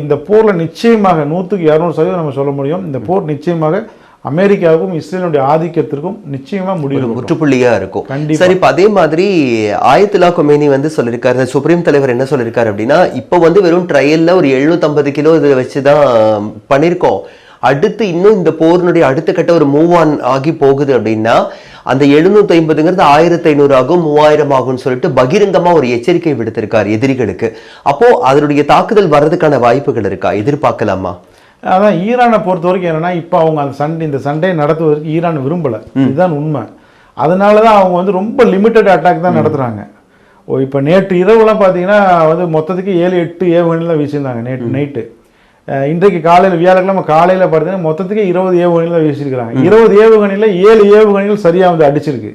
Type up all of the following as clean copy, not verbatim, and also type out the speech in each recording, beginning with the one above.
இந்த போரில் நிச்சயமாக 100% நம்ம சொல்ல முடியும், இந்த போர் நிச்சயமாக அமெரிக்காவுக்கும் இஸ்ரேலுடைய ஆதிக்கத்திற்கும் நிச்சயமா முடிவு முற்றுப்புள்ளியா இருக்கும். சரி, இப்ப அதே மாதிரி ஆயத்துல்லா கொமேனி வந்து சொல்லியிருக்காரு, சுப்ரீம் தலைவர் என்ன சொல்லியிருக்காரு அப்படின்னா, இப்போ வந்து வெறும் ட்ரையல்ல ஒரு 750 கிலோ இதை வச்சுதான் பண்ணிருக்கோம். அடுத்து இன்னும் இந்த போரினுடைய அடுத்த கட்ட ஒரு மூவ் ஆன் ஆகி போகுது அப்படின்னா அந்த 750ங்கிறது 1500 ஆகும், 3000 ஆகும்னு சொல்லிட்டு பகிரங்கமா ஒரு எச்சரிக்கை விடுத்திருக்காரு எதிரிகளுக்கு. அப்போ அதனுடைய தாக்குதல் வர்றதுக்கான வாய்ப்புகள் இருக்கா, எதிர்பார்க்கலாமா? அதான் ஈரானை பொறுத்த வரைக்கும் என்னன்னா, இப்போ அவங்க அந்த இந்த சண்டையை நடத்துவதற்கு ஈரான் விரும்பலை, இதுதான் உண்மை. அதனால தான் அவங்க வந்து ரொம்ப லிமிட்டட் அட்டாக் தான் நடத்துகிறாங்க. இப்போ நேற்று இரவுலாம் பார்த்தீங்கன்னா வந்து மொத்தத்துக்கு 7-8 ஏவுகணையில் தான் வீசியிருந்தாங்க நேற்று நைட்டு. இன்றைக்கு காலையில் வியாழக்கிழமை காலையில் பார்த்தீங்கன்னா மொத்தத்துக்கு 20 ஏவுகணையில் தான் வீசியிருக்கிறாங்க. 20 ஏவுகணையில் 7 ஏவுகணைகள் சரியாக வந்து அடிச்சிருக்கு.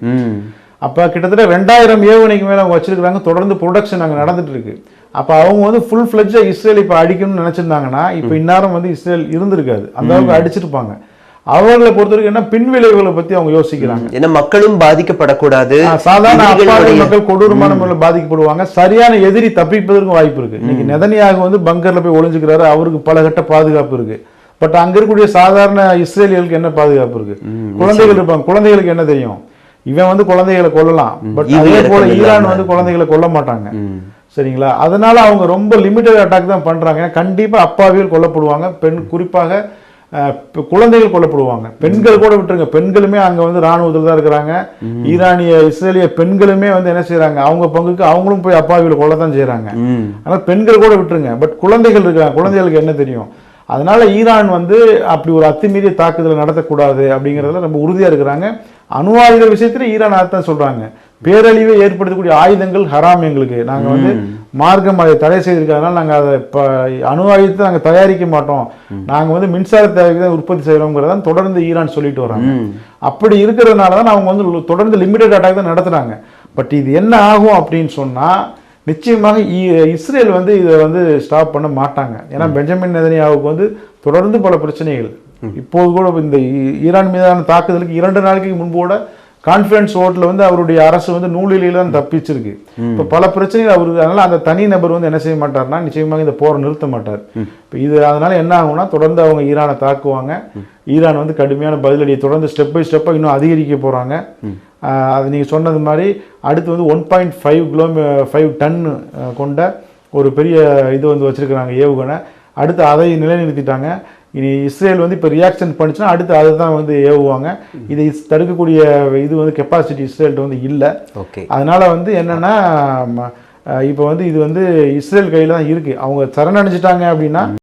அப்போ கிட்டத்தட்ட 2000 ஏவுகணைக்கு மேலே அவங்க வச்சிருக்கிறாங்க. தொடர்ந்து ப்ரொடக்ஷன் அங்கே நடந்துட்டு இருக்கு. அப்போ அவங்க வந்து ஃபுல் ஃப்ளெட்ஜாக இஸ்ரேல் இப்போ அடிக்கணும்னு நினச்சிருந்தாங்கன்னா இப்போ இந்நேரம் வந்து இஸ்ரேல் இருந்திருக்காது, அந்த அளவுக்கு அடிச்சிருப்பாங்க. அவர்களை பொறுத்த வரைக்கும் என்ன பின்விளைவுகளை பற்றி அவங்க யோசிக்கிறாங்க. ஏன்னா மக்களும் பாதிக்கப்படக்கூடாது, சாதாரண அப்பாவி மக்கள் கொடூரமான முறையில் பாதிக்கப்படுவாங்க. சரியான எதிரி தப்பிப்பதற்கும் வாய்ப்பு இருக்கு. இன்னைக்கு நெதன்யாகு வந்து பங்கர்ல போய் ஒளிஞ்சுக்கிறாரு, அவருக்கு பல கட்ட பாதுகாப்பு இருக்கு. பட் அங்க இருக்கக்கூடிய சாதாரண இஸ்ரேலியர்களுக்கு என்ன பாதுகாப்பு இருக்கு? குழந்தைகள் இருப்பாங்க, குழந்தைகளுக்கு என்ன தெரியும்? இவன் வந்து குழந்தைகளை கொல்லலாம், பட் அதே போல ஈரான் வந்து குழந்தைகளை கொல்ல மாட்டாங்க. சரிங்களா? அதனால அவங்க ரொம்ப லிமிட்டட் அட்டாக் தான் பண்றாங்க. கண்டிப்பா அப்பாவிகள் கொல்லப்படுவாங்க, குறிப்பாக குழந்தைகள் கொல்லப்படுவாங்க. பெண்கள் கூட விட்டுருங்க, பெண்களுமே அங்க வந்து ராணுவத்தில் தான் இருக்கிறாங்க. ஈரானிய இஸ்ரேலிய பெண்களுமே வந்து என்ன செய்யறாங்க, அவங்க பங்குக்கு அவங்களும் போய் அப்பாவிகளை கொல்லத்தான் செய்யறாங்க. ஆனால் பெண்கள் கூட விட்டுருங்க, பட் குழந்தைகள் இருக்காங்க, குழந்தைகளுக்கு என்ன தெரியும்? அதனால ஈரான் வந்து அப்படி ஒரு அத்துமீறிய தாக்குதலை நடத்தக்கூடாது அப்படிங்கிறதுல ரொம்ப உறுதியா இருக்கிறாங்க. அணு ஆயுத விஷயத்துல ஈரான் அதான் சொல்றாங்க, பேரழிவை ஏற்படுத்தக்கூடிய ஆயுதங்கள் ஹராம், எங்களுக்கு நாங்க வந்து மார்க்கம் அதை தடை செய்திருக்கிறதுனால நாங்க அதை அணு ஆயுதத்தை நாங்க தயாரிக்க மாட்டோம், நாங்க வந்து மின்சார தேவைக்கு தான் உற்பத்தி செய்யறோங்கிறத தொடர்ந்து ஈரான் சொல்லிட்டு வராங்க. அப்படி இருக்கிறதுனால தான் அவங்க வந்து தொடர்ந்து லிமிடெட் அட்டாக் தான் நடத்துறாங்க. பட் இது என்ன ஆகும் அப்படின்னு சொன்னா நிச்சயமாக இஸ்ரேல் வந்து இதை வந்து ஸ்டாப் பண்ண மாட்டாங்க. ஏன்னா பெஞ்சமின் நெதன்யாவுக்கு வந்து தொடர்ந்து பல பிரச்சனைகள். இப்போது கூட இந்த ஈரான் மீதான தாக்குதலுக்கு 2 நாளைக்கு முன்போட கான்ஃபரன்ஸ் ஓட்டில் வந்து அவருடைய அரசு வந்து நூலிலையில தான் தப்பிச்சிருக்கு. இப்போ பல பிரச்சனைகள் அவருக்கு. அதனால அந்த தனி நபர் வந்து என்ன செய்ய மாட்டார்னா நிச்சயமாக இந்த போரை நிறுத்த மாட்டார். இப்போ இது அதனால என்ன ஆகும்னா தொடர்ந்து அவங்க ஈரானை தாக்குவாங்க. ஈரான் வந்து கடுமையான பதிலடியை தொடர்ந்து ஸ்டெப் பை ஸ்டெப்பாக இன்னும் அதிகரிக்க போறாங்க. அது நீங்கள் சொன்னது மாதிரி அடுத்து வந்து 1.5 டன் கொண்ட ஒரு பெரிய இது வந்து வச்சிருக்கிறாங்க ஏவுகணை. அடுத்து அதை நிலைநிறுத்திட்டாங்க. இனி இஸ்ரேல் வந்து இப்போ ரியாக்ஷன் பண்ணிச்சுன்னா அடுத்து அதை தான் வந்து ஏவுவாங்க. இதை தடுக்கக்கூடிய இது வந்து கெப்பாசிட்டி இஸ்ரேல்கிட்ட வந்து இல்லை. அதனால வந்து என்னன்னா இப்போ வந்து இது வந்து இஸ்ரேல் கையில் தான் இருக்கு. அவங்க சரணடைஞ்சிட்டாங்க அப்படின்னா